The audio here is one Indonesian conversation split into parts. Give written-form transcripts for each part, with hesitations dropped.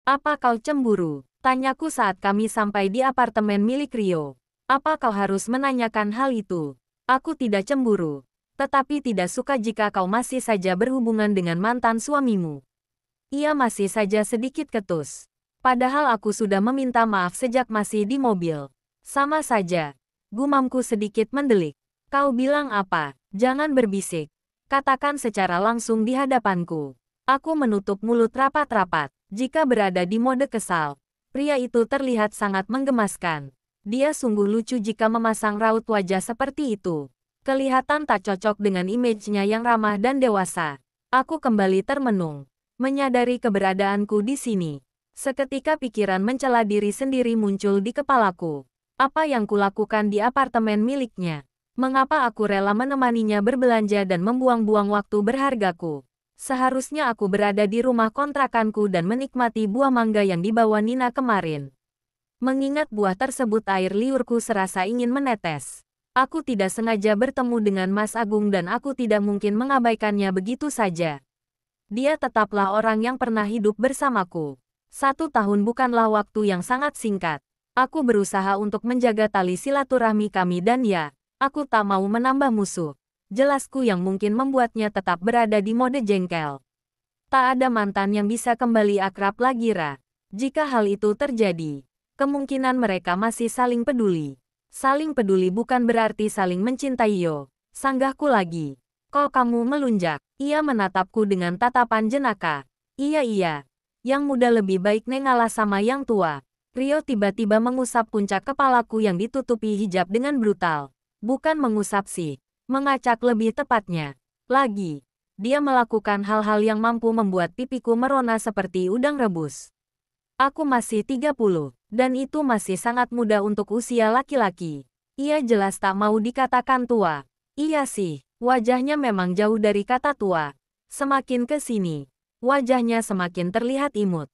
Apa kau cemburu? Tanyaku saat kami sampai di apartemen milik Rio. Apa kau harus menanyakan hal itu? Aku tidak cemburu, tetapi tidak suka jika kau masih saja berhubungan dengan mantan suamimu. Ia masih saja sedikit ketus. Padahal aku sudah meminta maaf sejak masih di mobil. Sama saja. Gumamku sedikit mendelik. Kau bilang apa? Jangan berbisik. Katakan secara langsung di hadapanku. Aku menutup mulut rapat-rapat. Jika berada di mode kesal, pria itu terlihat sangat menggemaskan. Dia sungguh lucu jika memasang raut wajah seperti itu. Kelihatan tak cocok dengan image-nya yang ramah dan dewasa. Aku kembali termenung, menyadari keberadaanku di sini. Seketika pikiran mencela diri sendiri muncul di kepalaku. Apa yang kulakukan di apartemen miliknya? Mengapa aku rela menemaninya berbelanja dan membuang-buang waktu berhargaku? Seharusnya aku berada di rumah kontrakanku dan menikmati buah mangga yang dibawa Nina kemarin. Mengingat buah tersebut, air liurku serasa ingin menetes. Aku tidak sengaja bertemu dengan Mas Agung dan aku tidak mungkin mengabaikannya begitu saja. Dia tetaplah orang yang pernah hidup bersamaku. 1 tahun bukanlah waktu yang sangat singkat. Aku berusaha untuk menjaga tali silaturahmi kami dan ya, aku tak mau menambah musuh. Jelasku yang mungkin membuatnya tetap berada di mode jengkel. Tak ada mantan yang bisa kembali akrab lagi, Ra. Jika hal itu terjadi, kemungkinan mereka masih saling peduli. Saling peduli bukan berarti saling mencintai, yo. Sanggahku lagi. Kok kamu melunjak? Ia menatapku dengan tatapan jenaka. Iya. Yang muda lebih baik ngalah sama yang tua. Rio tiba-tiba mengusap puncak kepalaku yang ditutupi hijab dengan brutal. Bukan mengusap sih. Mengacak lebih tepatnya. Lagi, dia melakukan hal-hal yang mampu membuat pipiku merona seperti udang rebus. Aku masih 30, dan itu masih sangat muda untuk usia laki-laki. Ia jelas tak mau dikatakan tua. Iya sih, wajahnya memang jauh dari kata tua. Semakin ke sini, wajahnya semakin terlihat imut.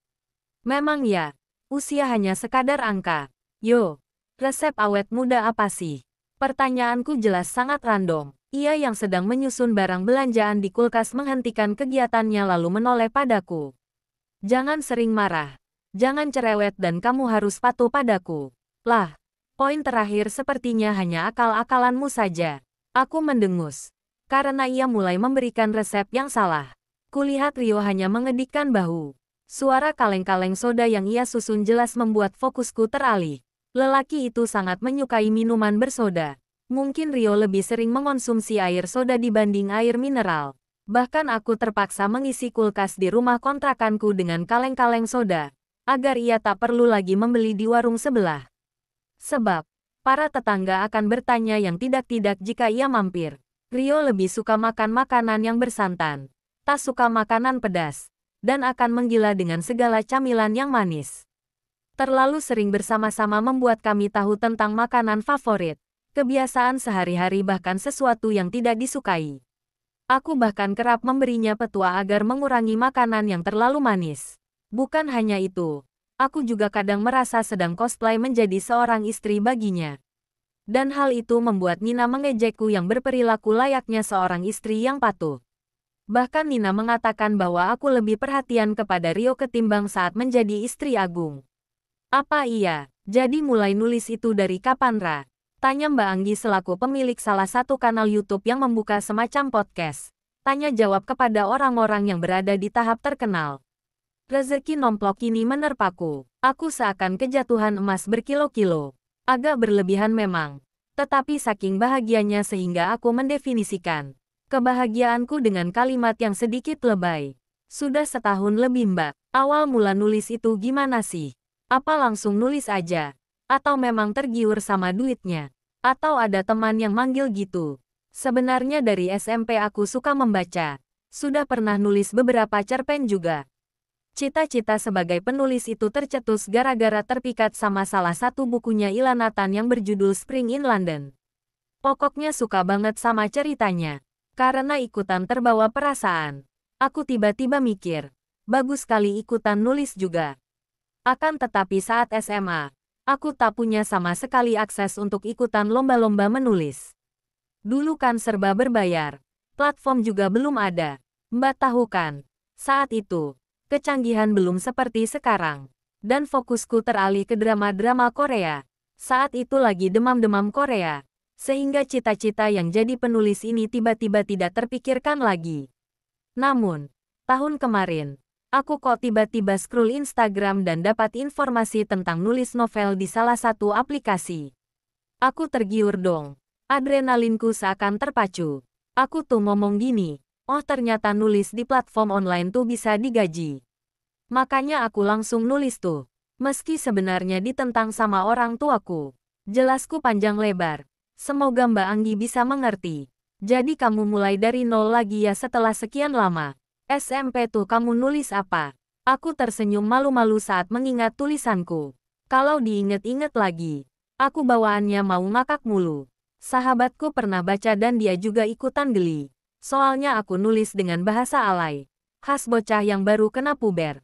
Memang ya, usia hanya sekadar angka. Yo, resep awet muda apa sih? Pertanyaanku jelas sangat random. Ia yang sedang menyusun barang belanjaan di kulkas menghentikan kegiatannya lalu menoleh padaku. Jangan sering marah. Jangan cerewet dan kamu harus patuh padaku. Lah, poin terakhir sepertinya hanya akal-akalanmu saja. Aku mendengus. Karena ia mulai memberikan resep yang salah. Kulihat Rio hanya mengedikkan bahu. Suara kaleng-kaleng soda yang ia susun jelas membuat fokusku teralih. Lelaki itu sangat menyukai minuman bersoda. Mungkin Rio lebih sering mengonsumsi air soda dibanding air mineral. Bahkan aku terpaksa mengisi kulkas di rumah kontrakanku dengan kaleng-kaleng soda, agar ia tak perlu lagi membeli di warung sebelah. Sebab, para tetangga akan bertanya yang tidak-tidak jika ia mampir. Rio lebih suka makan makanan yang bersantan, tak suka makanan pedas, dan akan menggila dengan segala camilan yang manis. Terlalu sering bersama-sama membuat kami tahu tentang makanan favorit, kebiasaan sehari-hari bahkan sesuatu yang tidak disukai. Aku bahkan kerap memberinya petua agar mengurangi makanan yang terlalu manis. Bukan hanya itu, aku juga kadang merasa sedang cosplay menjadi seorang istri baginya. Dan hal itu membuat Nina mengejekku yang berperilaku layaknya seorang istri yang patuh. Bahkan Nina mengatakan bahwa aku lebih perhatian kepada Rio ketimbang saat menjadi istri Agung. Apa iya? Jadi mulai nulis itu dari kapan, Ra? Tanya Mbak Anggi selaku pemilik salah satu kanal YouTube yang membuka semacam podcast. Tanya jawab kepada orang-orang yang berada di tahap terkenal. Rezeki nomplok ini menerpaku. Aku seakan kejatuhan emas berkilo-kilo. Agak berlebihan memang. Tetapi saking bahagianya sehingga aku mendefinisikan kebahagiaanku dengan kalimat yang sedikit lebay. Sudah setahun lebih, Mbak. Awal mula nulis itu gimana sih? Apa langsung nulis aja? Atau memang tergiur sama duitnya? Atau ada teman yang manggil gitu? Sebenarnya dari SMP aku suka membaca. Sudah pernah nulis beberapa cerpen juga. Cita-cita sebagai penulis itu tercetus gara-gara terpikat sama salah satu bukunya Ilana Tan yang berjudul Spring in London. Pokoknya suka banget sama ceritanya. Karena ikutan terbawa perasaan. Aku tiba-tiba mikir, bagus kali ikutan nulis juga. Akan tetapi saat SMA, aku tak punya sama sekali akses untuk ikutan lomba-lomba menulis. Dulu kan serba berbayar, platform juga belum ada. Mbak tahu kan, saat itu, Kecanggihan belum seperti sekarang. Dan fokusku teralih ke drama-drama Korea. Saat itu lagi demam-demam Korea. Sehingga cita-cita yang jadi penulis ini tiba-tiba tidak terpikirkan lagi. Namun, tahun kemarin, aku kok tiba-tiba scroll Instagram dan dapat informasi tentang nulis novel di salah satu aplikasi. Aku tergiur dong. Adrenalinku seakan terpacu. Aku tuh ngomong gini, oh ternyata nulis di platform online tuh bisa digaji. Makanya aku langsung nulis tuh. Meski sebenarnya ditentang sama orang tuaku. Jelasku panjang lebar. Semoga Mbak Anggi bisa mengerti. Jadi kamu mulai dari nol lagi ya setelah sekian lama. SMP tuh kamu nulis apa? Aku tersenyum malu-malu saat mengingat tulisanku. Kalau diinget-inget lagi, aku bawaannya mau ngakak mulu. Sahabatku pernah baca dan dia juga ikutan geli. Soalnya aku nulis dengan bahasa alay. Khas bocah yang baru kena puber.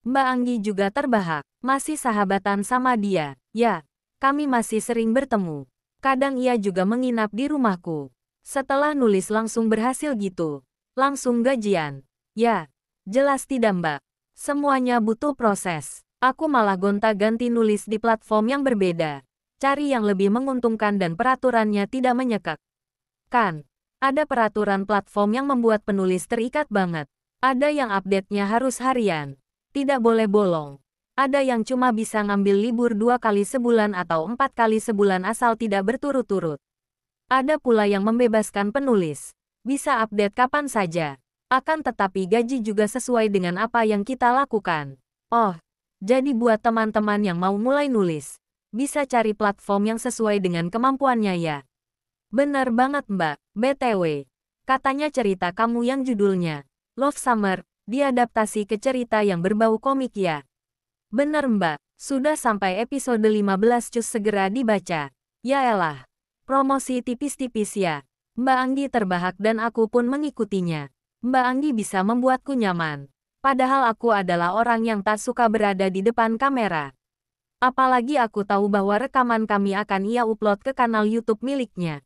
Mbak Anggi juga terbahak. Masih sahabatan sama dia. Ya, kami masih sering bertemu. Kadang ia juga menginap di rumahku. Setelah nulis langsung berhasil gitu. Langsung gajian. Ya, jelas tidak Mbak. Semuanya butuh proses. Aku malah gonta-ganti nulis di platform yang berbeda. Cari yang lebih menguntungkan dan peraturannya tidak menyekak. Kan, ada peraturan platform yang membuat penulis terikat banget. Ada yang update-nya harus harian. Tidak boleh bolong. Ada yang cuma bisa ngambil libur 2 kali sebulan atau 4 kali sebulan asal tidak berturut-turut. Ada pula yang membebaskan penulis. Bisa update kapan saja. Akan tetapi gaji juga sesuai dengan apa yang kita lakukan. Oh, jadi buat teman-teman yang mau mulai nulis, bisa cari platform yang sesuai dengan kemampuannya ya. Bener banget Mbak, BTW. Katanya cerita kamu yang judulnya Love Summer, diadaptasi ke cerita yang berbau komik ya. Bener Mbak, sudah sampai episode 15 cus segera dibaca. Yaelah, promosi tipis-tipis ya. Mbak Anggi terbahak dan aku pun mengikutinya. Mbak Anggi bisa membuatku nyaman. Padahal aku adalah orang yang tak suka berada di depan kamera. Apalagi aku tahu bahwa rekaman kami akan ia upload ke kanal YouTube miliknya.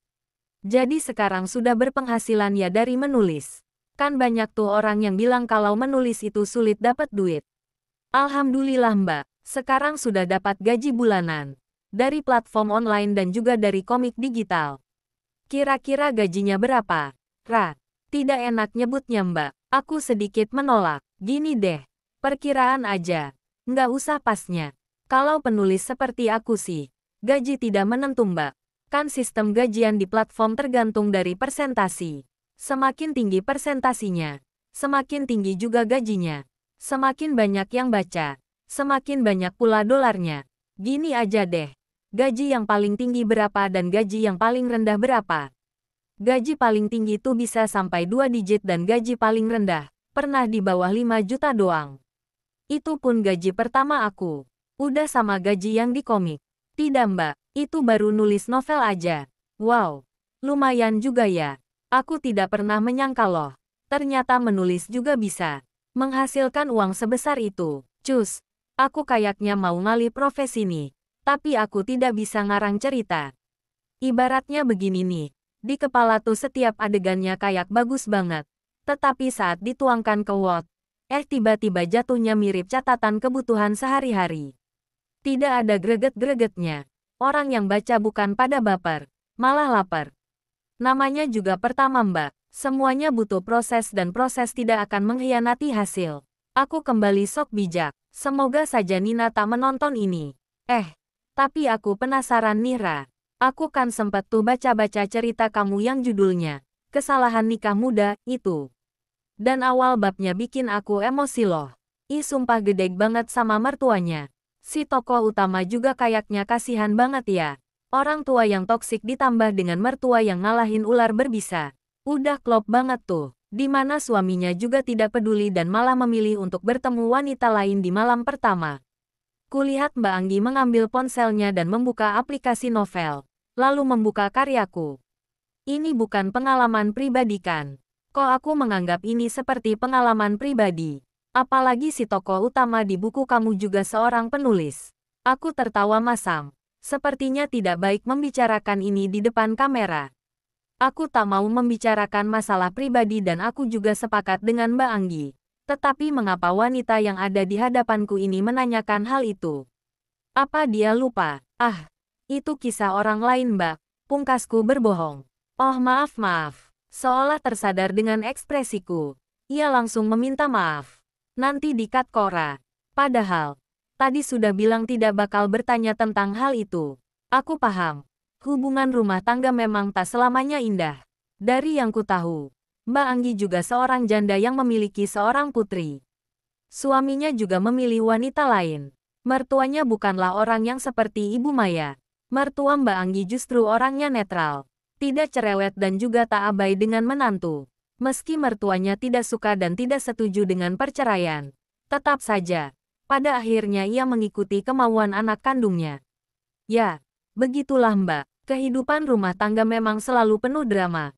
Jadi sekarang sudah berpenghasilan ya dari menulis. Kan banyak tuh orang yang bilang kalau menulis itu sulit dapat duit. Alhamdulillah Mbak, sekarang sudah dapat gaji bulanan. Dari platform online dan juga dari komik digital. Kira-kira gajinya berapa? Tidak enak nyebutnya Mbak. Aku sedikit menolak. Gini deh, perkiraan aja. Nggak usah pasnya. Kalau penulis seperti aku sih, gaji tidak menentu Mbak. Kan sistem gajian di platform tergantung dari persentasi. Semakin tinggi persentasinya, semakin tinggi juga gajinya. Semakin banyak yang baca, semakin banyak pula dolarnya. Gini aja deh, gaji yang paling tinggi berapa dan gaji yang paling rendah berapa? Gaji paling tinggi tuh bisa sampai 2 digit dan gaji paling rendah, pernah di bawah 5 juta doang. Itu pun gaji pertama aku. Udah sama gaji yang di komik. Tidak Mbak, itu baru nulis novel aja. Wow, lumayan juga ya. Aku tidak pernah menyangka loh. Ternyata menulis juga bisa menghasilkan uang sebesar itu. Cus, aku kayaknya mau ngalih profesi nih. Tapi aku tidak bisa ngarang cerita. Ibaratnya begini nih. Di kepala tuh setiap adegannya kayak bagus banget. Tetapi saat dituangkan ke Word, tiba-tiba jatuhnya mirip catatan kebutuhan sehari-hari. Tidak ada greget-gregetnya. Orang yang baca bukan pada baper, malah lapar. Namanya juga pertama Mbak. Semuanya butuh proses dan proses tidak akan mengkhianati hasil. Aku kembali sok bijak. Semoga saja Nina tak menonton ini. Tapi aku penasaran Nira. Aku kan sempat tuh baca-baca cerita kamu yang judulnya Kesalahan Nikah Muda, itu. Dan awal babnya bikin aku emosi loh. Sumpah gede banget sama mertuanya. Si tokoh utama juga kayaknya kasihan banget ya. Orang tua yang toksik ditambah dengan mertua yang ngalahin ular berbisa. Udah klop banget tuh, dimana suaminya juga tidak peduli dan malah memilih untuk bertemu wanita lain di malam pertama. Kulihat Mbak Anggi mengambil ponselnya dan membuka aplikasi novel, lalu membuka karyaku. Ini bukan pengalaman pribadi kan? Kok aku menganggap ini seperti pengalaman pribadi? Apalagi si tokoh utama di buku kamu juga seorang penulis. Aku tertawa masam. Sepertinya tidak baik membicarakan ini di depan kamera. Aku tak mau membicarakan masalah pribadi dan aku juga sepakat dengan Mbak Anggi. Tetapi mengapa wanita yang ada di hadapanku ini menanyakan hal itu? Apa dia lupa? Ah, itu kisah orang lain, Mbak. Pungkasku berbohong. Oh, maaf. Seolah tersadar dengan ekspresiku. Ia langsung meminta maaf. Nanti di-cut Cora. Padahal, tadi sudah bilang tidak bakal bertanya tentang hal itu. Aku paham. Hubungan rumah tangga memang tak selamanya indah. Dari yang ku tahu, Mbak Anggi juga seorang janda yang memiliki seorang putri. Suaminya juga memilih wanita lain. Mertuanya bukanlah orang yang seperti Ibu Maya. Mertua Mbak Anggi justru orangnya netral. Tidak cerewet dan juga tak abai dengan menantu. Meski mertuanya tidak suka dan tidak setuju dengan perceraian, tetap saja, pada akhirnya ia mengikuti kemauan anak kandungnya. Ya, begitulah Mbak. Kehidupan rumah tangga memang selalu penuh drama.